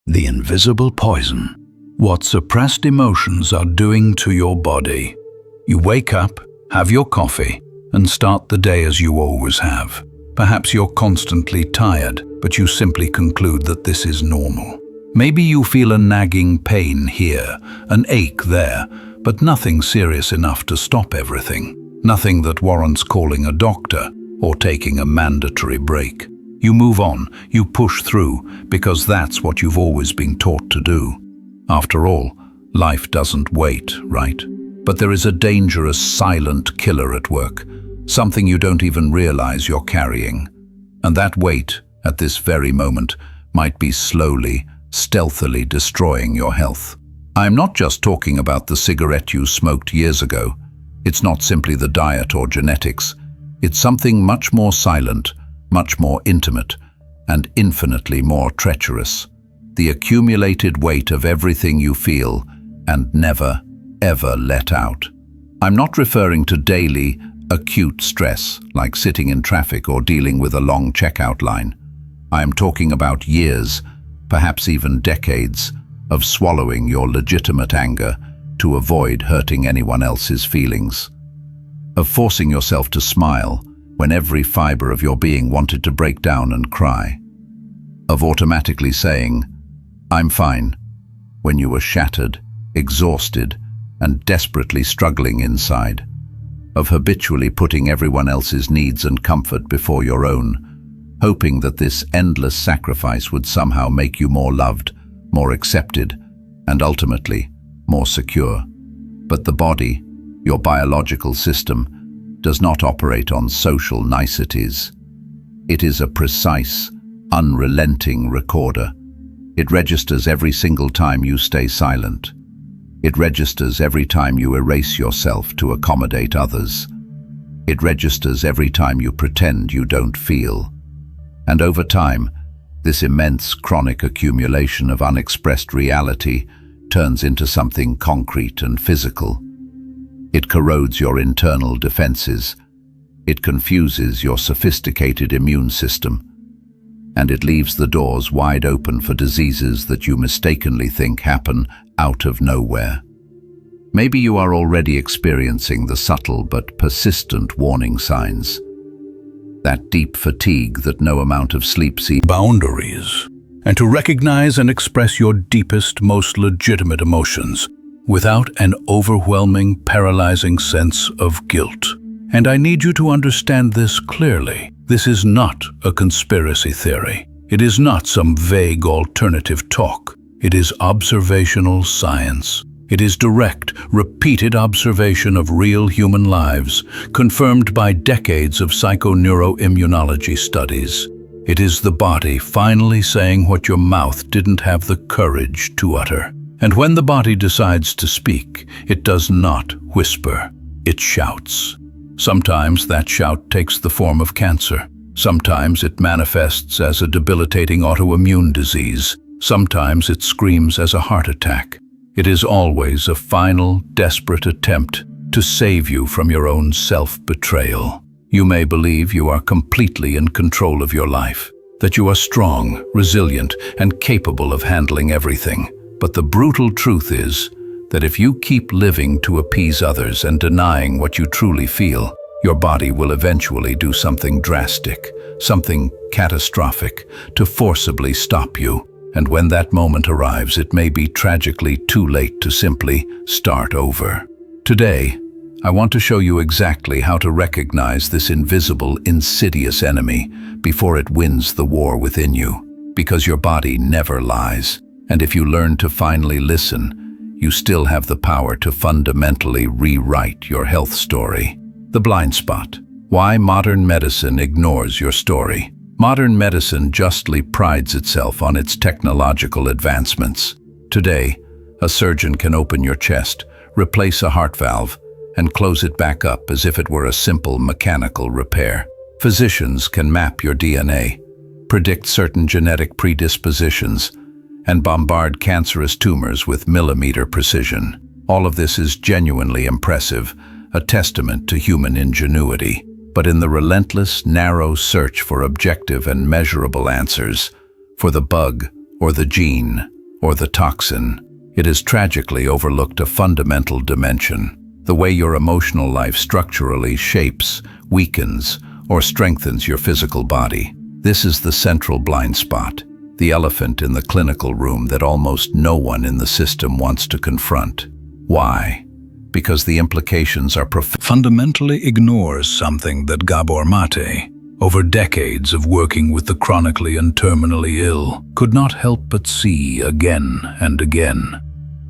The invisible poison. What suppressed emotions are doing to your body. You wake up, have your coffee, and start the day as you always have. Perhaps you're constantly tired, but you simply conclude that this is normal. Maybe you feel a nagging pain here, an ache there, but nothing serious enough to stop everything. Nothing that warrants calling a doctor or taking a mandatory break. You move on, you push through, because that's what you've always been taught to do. After all, life doesn't wait, right? But there is a dangerous, silent killer at work, something you don't even realize you're carrying. And that weight, at this very moment, might be slowly, stealthily destroying your health. I'm not just talking about the cigarette you smoked years ago. It's not simply the diet or genetics. It's something much more silent, much more intimate, and infinitely more treacherous. The accumulated weight of everything you feel and never, ever let out. I'm not referring to daily, acute stress, like sitting in traffic or dealing with a long checkout line. I am talking about years, perhaps even decades, of swallowing your legitimate anger to avoid hurting anyone else's feelings. Of forcing yourself to smile when every fiber of your being wanted to break down and cry. Of automatically saying, "I'm fine," when you were shattered, exhausted, and desperately struggling inside. Of habitually putting everyone else's needs and comfort before your own, hoping that this endless sacrifice would somehow make you more loved, more accepted, and ultimately, more secure. But the body, your biological system, does not operate on social niceties. It is a precise, unrelenting recorder. It registers every single time you stay silent. It registers every time you erase yourself to accommodate others. It registers every time you pretend you don't feel. And over time, this immense chronic accumulation of unexpressed reality turns into something concrete and physical. It corrodes your internal defenses. It confuses your sophisticated immune system. And it leaves the doors wide open for diseases that you mistakenly think happen out of nowhere. Maybe you are already experiencing the subtle but persistent warning signs. That deep fatigue that no amount of sleep sees. Boundaries, and to recognize and express your deepest, most legitimate emotions without an overwhelming, paralyzing sense of guilt. And I need you to understand this clearly. This is not a conspiracy theory. It is not some vague alternative talk. It is observational science. It is direct, repeated observation of real human lives, confirmed by decades of psychoneuroimmunology studies. It is the body finally saying what your mouth didn't have the courage to utter. And when the body decides to speak, it does not whisper, it shouts. Sometimes that shout takes the form of cancer. Sometimes it manifests as a debilitating autoimmune disease. Sometimes it screams as a heart attack. It is always a final, desperate attempt to save you from your own self-betrayal. You may believe you are completely in control of your life, that you are strong, resilient, and capable of handling everything. But the brutal truth is that if you keep living to appease others and denying what you truly feel, your body will eventually do something drastic, something catastrophic, to forcibly stop you. And when that moment arrives, it may be tragically too late to simply start over. Today, I want to show you exactly how to recognize this invisible, insidious enemy before it wins the war within you. Because your body never lies. And if you learn to finally listen, you still have the power to fundamentally rewrite your health story. The blind spot. Why modern medicine ignores your story. Modern medicine justly prides itself on its technological advancements. Today, a surgeon can open your chest, replace a heart valve, and close it back up as if it were a simple mechanical repair. Physicians can map your DNA, predict certain genetic predispositions, and bombard cancerous tumors with millimeter precision. All of this is genuinely impressive, a testament to human ingenuity. But in the relentless, narrow search for objective and measurable answers, for the bug or the gene or the toxin. It has tragically overlooked a fundamental dimension: the way your emotional life structurally shapes, weakens, or strengthens your physical body. This is the central blind spot, the elephant in the clinical room that almost no one in the system wants to confront. Why? Because the implications are fundamentally ignores something that Gabor Maté, over decades of working with the chronically and terminally ill, could not help but see again and again.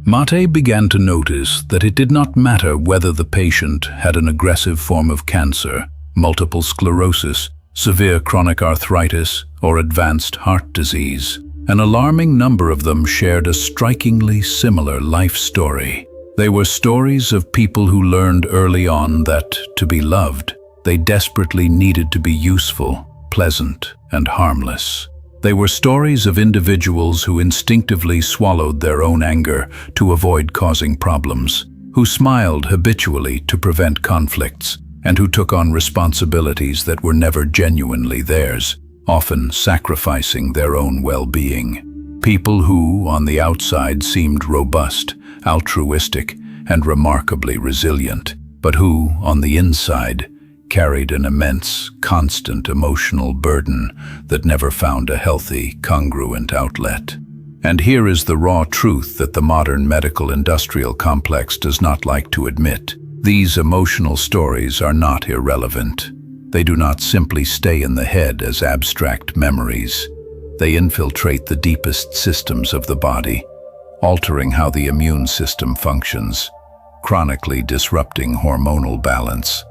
Maté began to notice that it did not matter whether the patient had an aggressive form of cancer, multiple sclerosis, severe chronic arthritis, or advanced heart disease. An alarming number of them shared a strikingly similar life story. They were stories of people who learned early on that, to be loved, they desperately needed to be useful, pleasant, and harmless. They were stories of individuals who instinctively swallowed their own anger to avoid causing problems, who smiled habitually to prevent conflicts, and who took on responsibilities that were never genuinely theirs, often sacrificing their own well-being. People who, on the outside, seemed robust, altruistic, and remarkably resilient, but who, on the inside, carried an immense, constant emotional burden that never found a healthy, congruent outlet. And here is the raw truth that the modern medical-industrial complex does not like to admit. These emotional stories are not irrelevant. They do not simply stay in the head as abstract memories. They infiltrate the deepest systems of the body, altering how the immune system functions, chronically disrupting hormonal balance,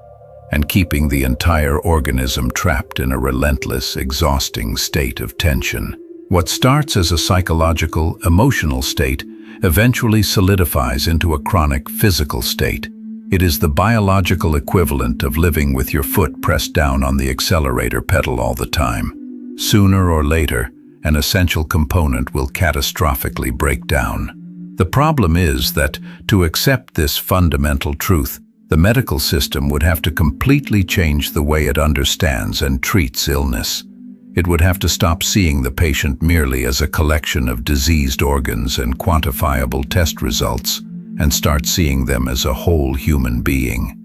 and keeping the entire organism trapped in a relentless, exhausting state of tension. What starts as a psychological, emotional state eventually solidifies into a chronic physical state. It is the biological equivalent of living with your foot pressed down on the accelerator pedal all the time. Sooner or later, an essential component will catastrophically break down. The problem is that, to accept this fundamental truth, the medical system would have to completely change the way it understands and treats illness. It would have to stop seeing the patient merely as a collection of diseased organs and quantifiable test results, and start seeing them as a whole human being,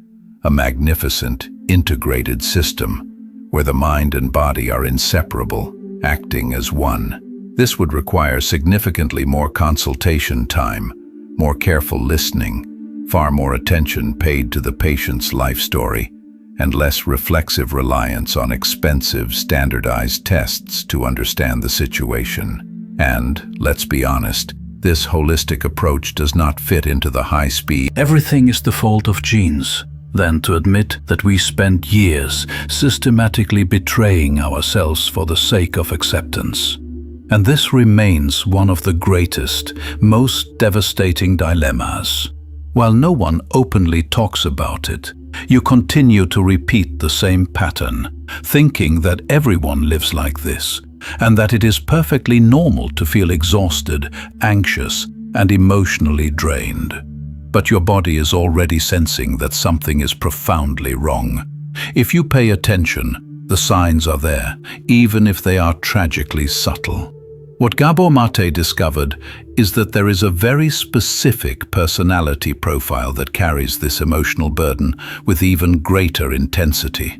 a magnificent, integrated system, where the mind and body are inseparable, acting as one. This would require significantly more consultation time, more careful listening, far more attention paid to the patient's life story, and less reflexive reliance on expensive, standardized tests to understand the situation. And, let's be honest, this holistic approach does not fit into the high-speed "everything is the fault of genes," than to admit that we spent years systematically betraying ourselves for the sake of acceptance. And this remains one of the greatest, most devastating dilemmas. While no one openly talks about it, you continue to repeat the same pattern, thinking that everyone lives like this, and that it is perfectly normal to feel exhausted, anxious, and emotionally drained. But your body is already sensing that something is profoundly wrong. If you pay attention, the signs are there, even if they are tragically subtle. What Gabor Maté discovered is that there is a very specific personality profile that carries this emotional burden with even greater intensity,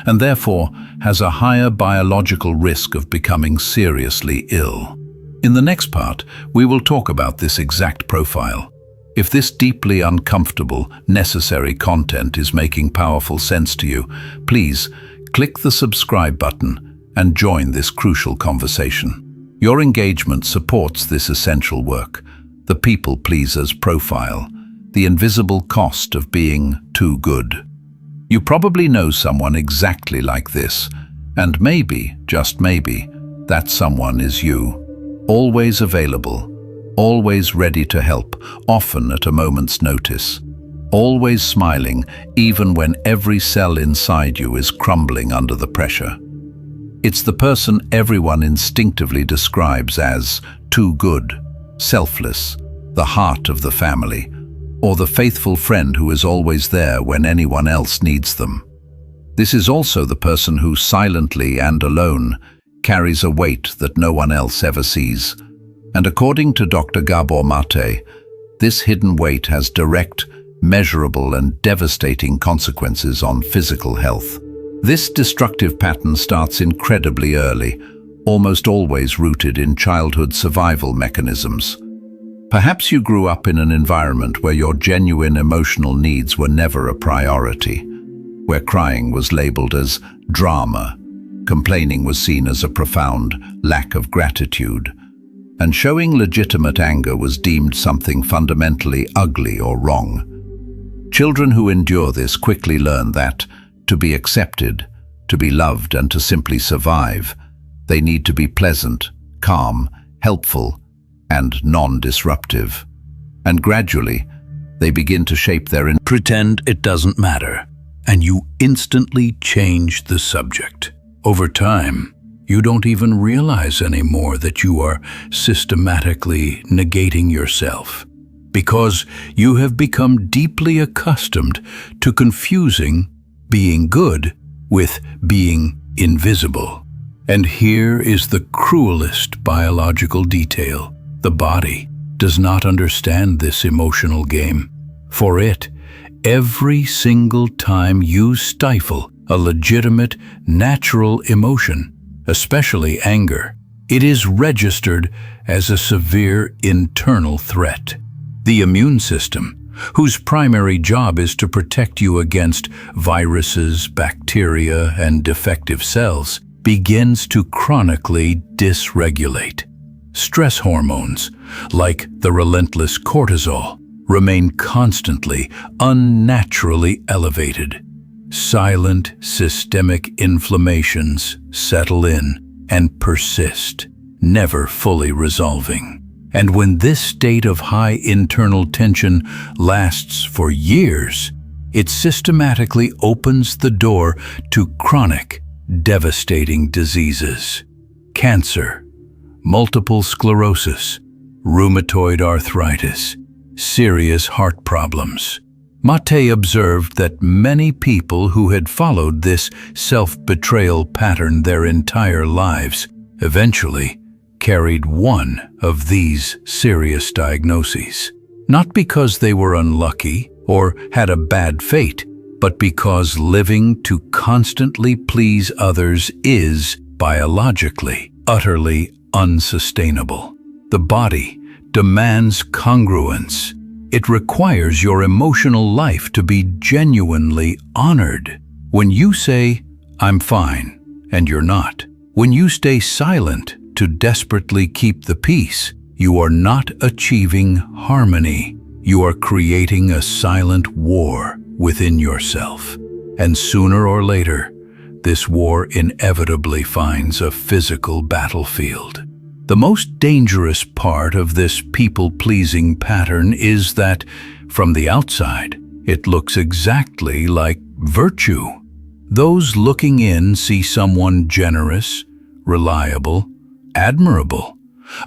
and therefore has a higher biological risk of becoming seriously ill. In the next part, we will talk about this exact profile. If this deeply uncomfortable, necessary content is making powerful sense to you, please click the subscribe button and join this crucial conversation. Your engagement supports this essential work, the people pleaser's profile, the invisible cost of being too good. You probably know someone exactly like this, and maybe, just maybe, that someone is you. Always available, always ready to help, often at a moment's notice. Always smiling, even when every cell inside you is crumbling under the pressure. It's the person everyone instinctively describes as too good, selfless, the heart of the family, or the faithful friend who is always there when anyone else needs them. This is also the person who silently and alone carries a weight that no one else ever sees, And according to Dr. Gabor Maté, this hidden weight has direct, measurable and devastating consequences on physical health. This destructive pattern starts incredibly early, almost always rooted in childhood survival mechanisms. Perhaps you grew up in an environment where your genuine emotional needs were never a priority, where crying was labeled as drama, complaining was seen as a profound lack of gratitude, and showing legitimate anger was deemed something fundamentally ugly or wrong. Children who endure this quickly learn that, to be accepted, to be loved and to simply survive, they need to be pleasant, calm, helpful, and non-disruptive. And gradually, they begin to shape their Pretend it doesn't matter, and you instantly change the subject. Over time, you don't even realize anymore that you are systematically negating yourself, because you have become deeply accustomed to confusing being good with being invisible. And here is the cruelest biological detail. The body does not understand this emotional game. For it, every single time you stifle a legitimate, natural emotion, especially anger, it is registered as a severe internal threat. The immune system, whose primary job is to protect you against viruses, bacteria, and defective cells, begins to chronically dysregulate. Stress hormones, like the relentless cortisol, remain constantly, unnaturally elevated. Silent systemic inflammations settle in and persist, never fully resolving. And when this state of high internal tension lasts for years, it systematically opens the door to chronic, devastating diseases. Cancer, multiple sclerosis, rheumatoid arthritis, serious heart problems. Maté observed that many people who had followed this self-betrayal pattern their entire lives eventually carried one of these serious diagnoses. Not because they were unlucky or had a bad fate, but because living to constantly please others is, biologically, utterly unsustainable. The body demands congruence. It requires your emotional life to be genuinely honored. When you say, "I'm fine," and you're not, when you stay silent to desperately keep the peace, you are not achieving harmony. You are creating a silent war within yourself. And sooner or later, this war inevitably finds a physical battlefield. The most dangerous part of this people-pleasing pattern is that, from the outside, it looks exactly like virtue. Those looking in see someone generous, reliable, admirable,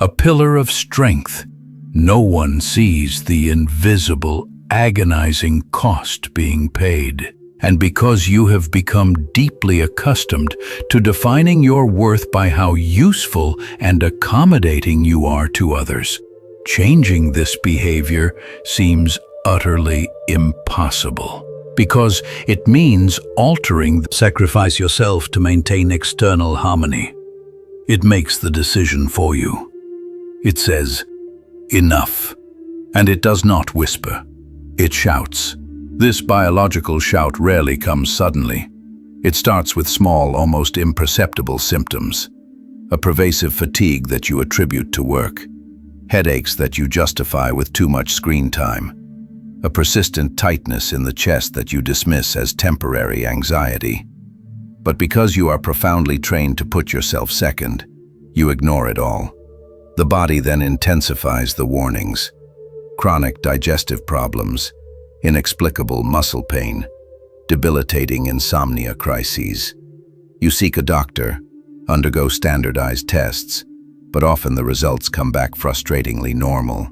a pillar of strength. No one sees the invisible, agonizing cost being paid. And because you have become deeply accustomed to defining your worth by how useful and accommodating you are to others, changing this behavior seems utterly impossible. Because it means sacrifice yourself to maintain external harmony. It makes the decision for you. It says, "Enough." And it does not whisper. It shouts. This biological shout rarely comes suddenly. It starts with small, almost imperceptible symptoms. A pervasive fatigue that you attribute to work. Headaches that you justify with too much screen time. A persistent tightness in the chest that you dismiss as temporary anxiety. But because you are profoundly trained to put yourself second, you ignore it all. The body then intensifies the warnings. Chronic digestive problems, inexplicable muscle pain, debilitating insomnia crises. You seek a doctor, undergo standardized tests, but often the results come back frustratingly normal.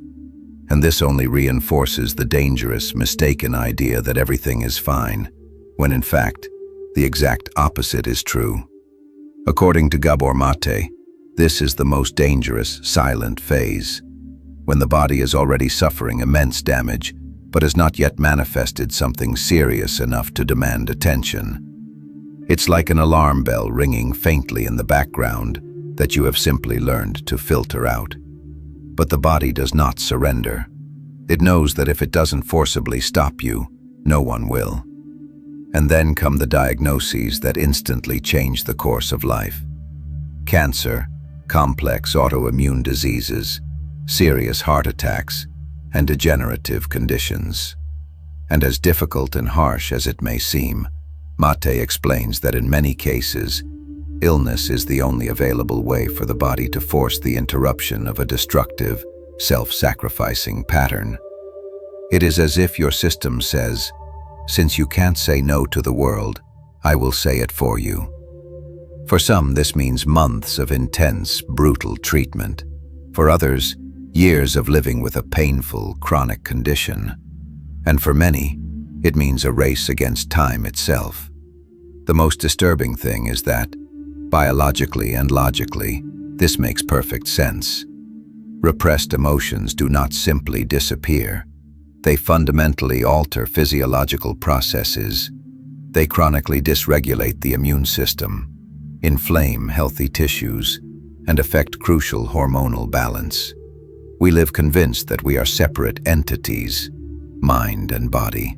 And this only reinforces the dangerous, mistaken idea that everything is fine, when in fact, the exact opposite is true. According to Gabor Maté, This is the most dangerous, silent phase, when the body is already suffering immense damage, but has not yet manifested something serious enough to demand attention. It's like an alarm bell ringing faintly in the background that you have simply learned to filter out. But the body does not surrender. It knows that if it doesn't forcibly stop you, no one will. And then come the diagnoses that instantly change the course of life. Cancer, complex autoimmune diseases, serious heart attacks, and degenerative conditions. And as difficult and harsh as it may seem, Maté explains that in many cases, illness is the only available way for the body to force the interruption of a destructive, self-sacrificing pattern. It is as if your system says, "Since you can't say no to the world, I will say it for you." For some, this means months of intense, brutal treatment. For others, years of living with a painful, chronic condition. And for many, it means a race against time itself. The most disturbing thing is that, biologically and logically, this makes perfect sense. Repressed emotions do not simply disappear. They fundamentally alter physiological processes. They chronically dysregulate the immune system, inflame healthy tissues, and affect crucial hormonal balance. We live convinced that we are separate entities, mind and body.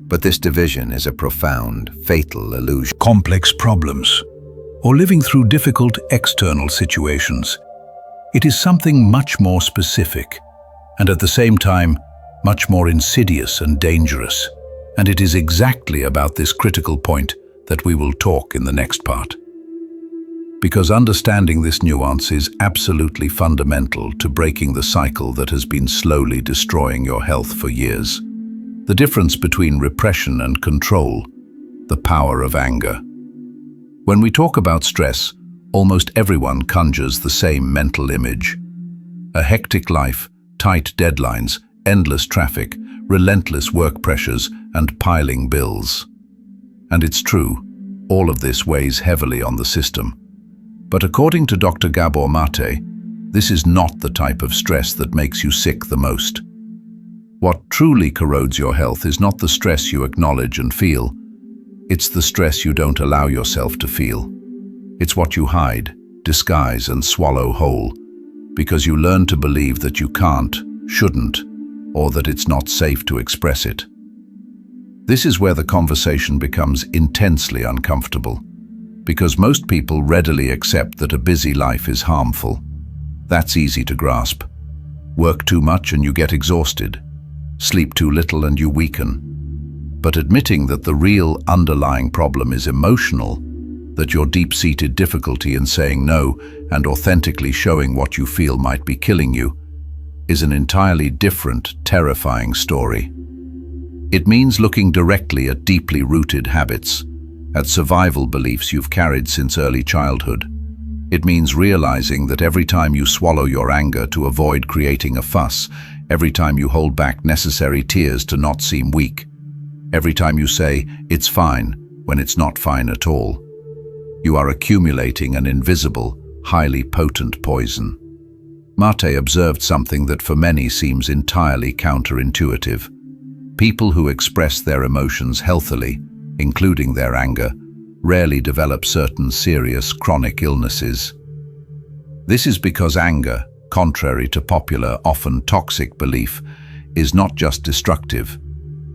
But this division is a profound, fatal illusion. Complex problems, or living through difficult external situations. It is something much more specific, and at the same time, much more insidious and dangerous. And it is exactly about this critical point that we will talk in the next part. Because understanding this nuance is absolutely fundamental to breaking the cycle that has been slowly destroying your health for years. The difference between repression and control, the power of anger. When we talk about stress, almost everyone conjures the same mental image. A hectic life, tight deadlines, endless traffic, relentless work pressures, and piling bills. And it's true, all of this weighs heavily on the system. But according to Dr. Gabor Maté, this is not the type of stress that makes you sick the most. What truly corrodes your health is not the stress you acknowledge and feel. It's the stress you don't allow yourself to feel. It's what you hide, disguise, and swallow whole, because you learn to believe that you can't, shouldn't, or that it's not safe to express it. This is where the conversation becomes intensely uncomfortable, because most people readily accept that a busy life is harmful. That's easy to grasp. Work too much and you get exhausted. Sleep too little and you weaken. But admitting that the real underlying problem is emotional, that your deep-seated difficulty in saying no and authentically showing what you feel might be killing you, is an entirely different, terrifying story. It means looking directly at deeply rooted habits, at survival beliefs you've carried since early childhood. It means realizing that every time you swallow your anger to avoid creating a fuss, every time you hold back necessary tears to not seem weak, every time you say, "It's fine," when it's not fine at all, you are accumulating an invisible, highly potent poison. Maté observed something that for many seems entirely counterintuitive. People who express their emotions healthily, including their anger, rarely develop certain serious chronic illnesses. This is because anger, contrary to popular, often toxic belief, is not just destructive.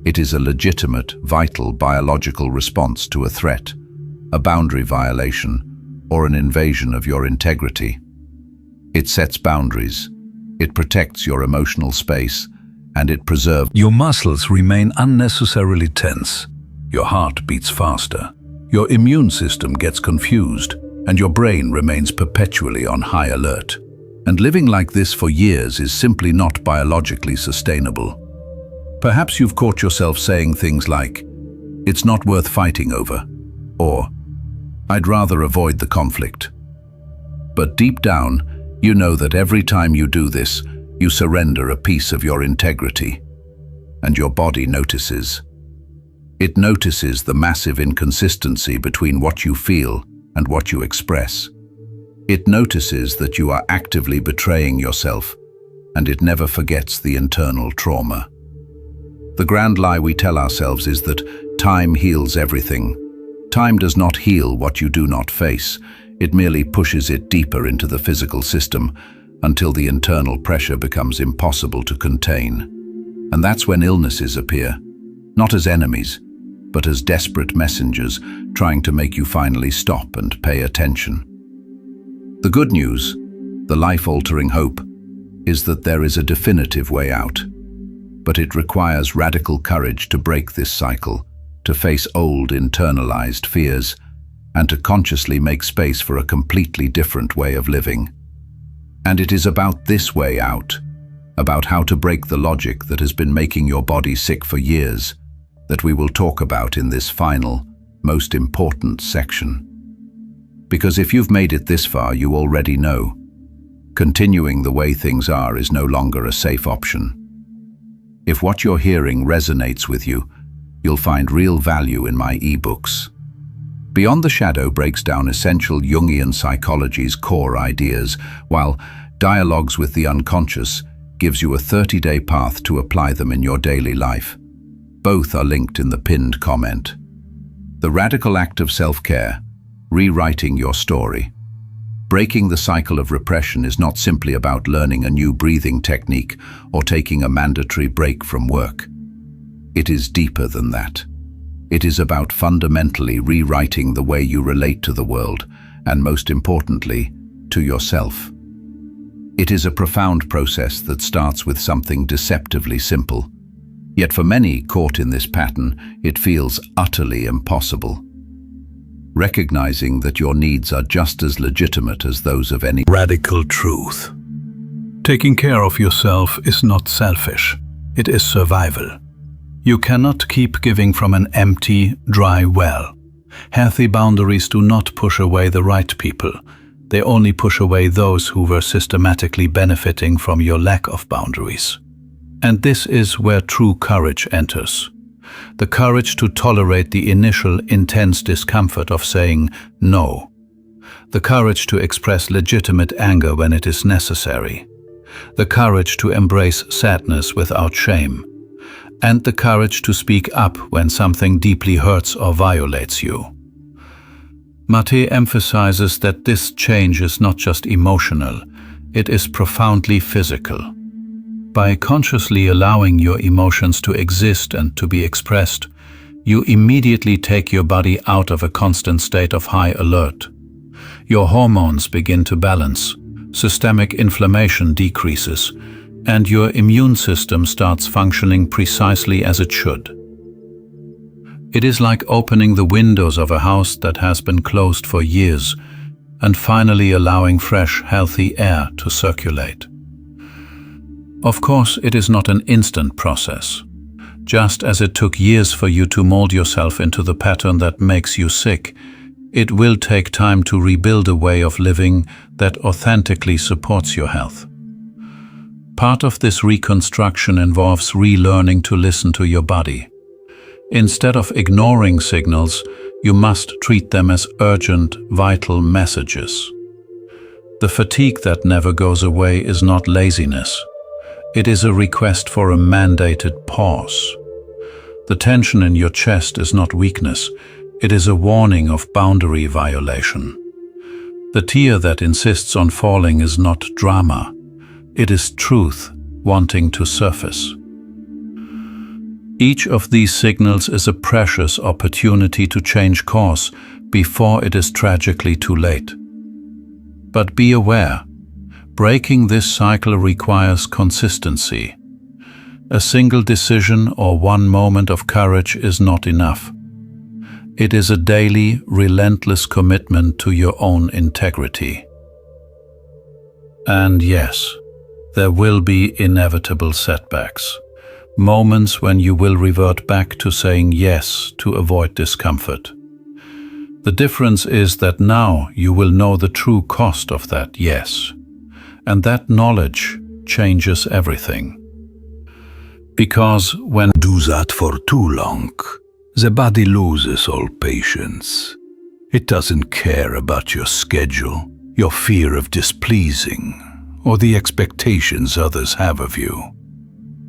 It is a legitimate, vital biological response to a threat, a boundary violation, or an invasion of your integrity. It sets boundaries, it protects your emotional space, and it preserves. Your muscles remain unnecessarily tense. Your heart beats faster. Your immune system gets confused, and your brain remains perpetually on high alert. And living like this for years is simply not biologically sustainable. Perhaps you've caught yourself saying things like, "It's not worth fighting over," or "I'd rather avoid the conflict." But deep down, you know that every time you do this, you surrender a piece of your integrity, and your body notices. It notices the massive inconsistency between what you feel and what you express. It notices that you are actively betraying yourself, and it never forgets the internal trauma. The grand lie we tell ourselves is that time heals everything. Time does not heal what you do not face. It merely pushes it deeper into the physical system until the internal pressure becomes impossible to contain. And that's when illnesses appear, not as enemies, but as desperate messengers trying to make you finally stop and pay attention. The good news, the life-altering hope, is that there is a definitive way out. But it requires radical courage to break this cycle, to face old internalized fears, and to consciously make space for a completely different way of living. And it is about this way out, about how to break the logic that has been making your body sick for years, that we will talk about in this final, most important section. Because if you've made it this far, you already know. Continuing the way things are is no longer a safe option. If what you're hearing resonates with you, you'll find real value in my ebooks. Beyond the Shadow breaks down essential Jungian psychology's core ideas, while Dialogues with the Unconscious gives you a 30-day path to apply them in your daily life. Both are linked in the pinned comment. The radical act of self-care, rewriting your story. Breaking the cycle of repression is not simply about learning a new breathing technique or taking a mandatory break from work. It is deeper than that. It is about fundamentally rewriting the way you relate to the world, and most importantly, to yourself. It is a profound process that starts with something deceptively simple. Yet for many caught in this pattern, it feels utterly impossible. Recognizing that your needs are just as legitimate as those of any Radical truth. Taking care of yourself is not selfish. It is survival. You cannot keep giving from an empty, dry well. Healthy boundaries do not push away the right people. They only push away those who were systematically benefiting from your lack of boundaries. And this is where true courage enters. The courage to tolerate the initial intense discomfort of saying no. The courage to express legitimate anger when it is necessary. The courage to embrace sadness without shame. And the courage to speak up when something deeply hurts or violates you. Maté emphasizes that this change is not just emotional, it is profoundly physical. By consciously allowing your emotions to exist and to be expressed, you immediately take your body out of a constant state of high alert. Your hormones begin to balance, systemic inflammation decreases, and your immune system starts functioning precisely as it should. It is like opening the windows of a house that has been closed for years and finally allowing fresh, healthy air to circulate. Of course, it is not an instant process. Just as it took years for you to mold yourself into the pattern that makes you sick, it will take time to rebuild a way of living that authentically supports your health. Part of this reconstruction involves relearning to listen to your body. Instead of ignoring signals, you must treat them as urgent, vital messages. The fatigue that never goes away is not laziness. It is a request for a mandated pause. The tension in your chest is not weakness. It is a warning of boundary violation. The tear that insists on falling is not drama. It is truth wanting to surface. Each of these signals is a precious opportunity to change course before it is tragically too late. But be aware, breaking this cycle requires consistency. A single decision or one moment of courage is not enough. It is a daily, relentless commitment to your own integrity. And yes, there will be inevitable setbacks. Moments when you will revert back to saying yes to avoid discomfort. The difference is that now you will know the true cost of that yes, and that knowledge changes everything. Because when you do that for too long, the body loses all patience. It doesn't care about your schedule, your fear of displeasing, or the expectations others have of you.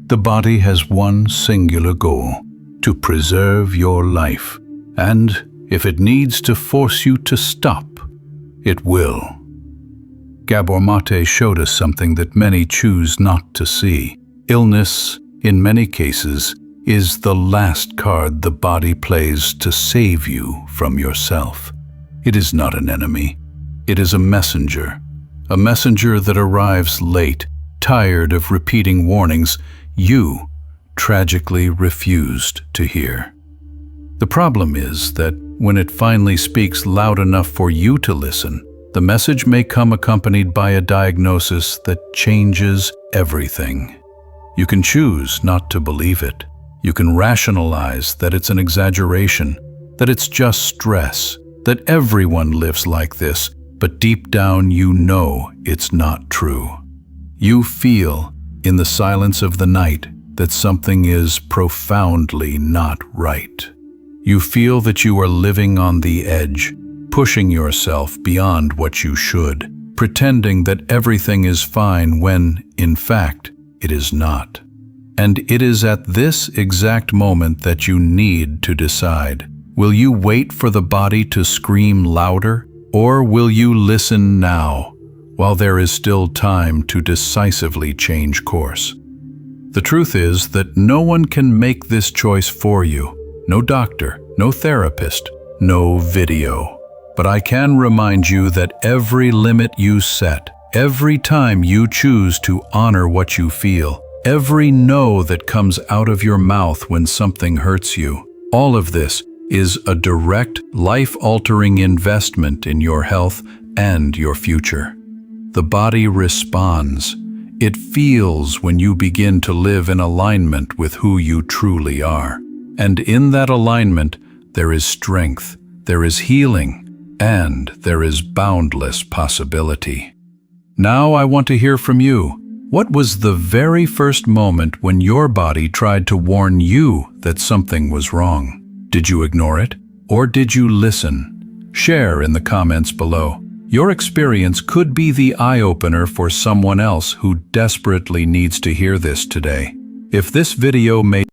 The body has one singular goal: to preserve your life, and if it needs to force you to stop, it will. Gabor Maté showed us something that many choose not to see. Illness, in many cases, is the last card the body plays to save you from yourself. It is not an enemy. It is a messenger that arrives late, tired of repeating warnings you tragically refused to hear. The problem is that when it finally speaks loud enough for you to listen, the message may come accompanied by a diagnosis that changes everything. You can choose not to believe it. You can rationalize that it's an exaggeration, that it's just stress, that everyone lives like this, but deep down you know it's not true. You feel, in the silence of the night, that something is profoundly not right. You feel that you are living on the edge, pushing yourself beyond what you should, pretending that everything is fine when, in fact, it is not. And it is at this exact moment that you need to decide. Will you wait for the body to scream louder, or will you listen now, while there is still time to decisively change course? The truth is that no one can make this choice for you. No doctor, no therapist, no video. But I can remind you that every limit you set, every time you choose to honor what you feel, every no that comes out of your mouth when something hurts you, all of this is a direct, life-altering investment in your health and your future. The body responds. It feels when you begin to live in alignment with who you truly are. And in that alignment, there is strength, there is healing, and there is boundless possibility. Now I want to hear from you. What was the very first moment when your body tried to warn you that something was wrong? Did you ignore it, or did you listen? Share in the comments below. Your experience could be the eye-opener for someone else who desperately needs to hear this today. If this video made